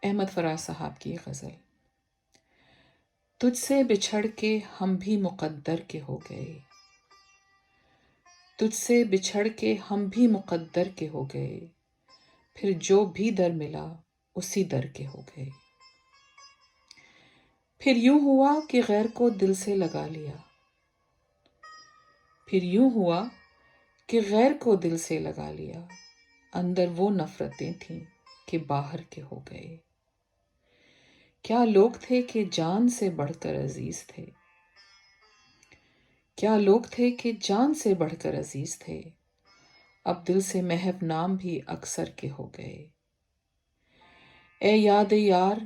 احمد فراز صاحب کی غزل۔ تجھ سے بچھڑ کے ہم بھی مقدر کے ہو گئے، تجھ سے بچھڑ کے ہم بھی مقدر کے ہو گئے، پھر جو بھی در ملا اسی در کے ہو گئے۔ پھر یوں ہوا کہ غیر کو دل سے لگا لیا، پھر یوں ہوا کہ غیر کو دل سے لگا لیا، اندر وہ نفرتیں تھیں کہ باہر کے ہو گئے۔ کیا لوگ تھے کہ جان سے بڑھ کر عزیز تھے، کیا لوگ تھے کہ جان سے بڑھ کر عزیز تھے، اب دل سے محو نام بھی اکثر کے ہو گئے۔ اے یاد یار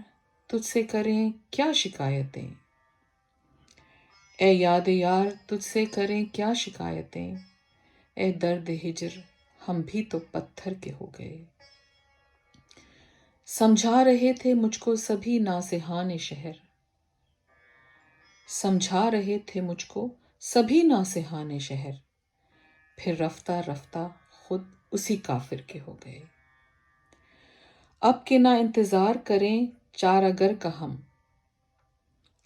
تجھ سے کریں کیا شکایتیں، اے یاد یار تجھ سے کریں کیا شکایتیں، اے درد ہجر ہم بھی تو پتھر کے ہو گئے۔ سمجھا رہے تھے مجھ کو سبھی ناصحان شہر، سمجھا رہے تھے مجھ کو سبھی ناصحان شہر، پھر رفتہ رفتہ خود اسی کافر کے ہو گئے۔ اب کہ نہ انتظار کریں چار اگر کا ہم،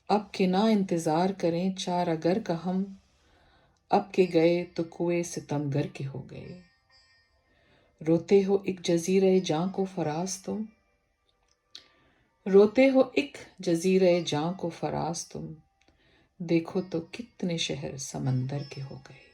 اب کہ نہ انتظار کریں چار اگر کا ہم، اب کہ گئے تو کوئے ستمگر کے ہو گئے۔ روتے ہو ایک جزیرہ جاں کو فراز تم، روتے ہو ایک جزیرہ جاں کو فراز تم، دیکھو تو کتنے شہر سمندر کے ہو گئے۔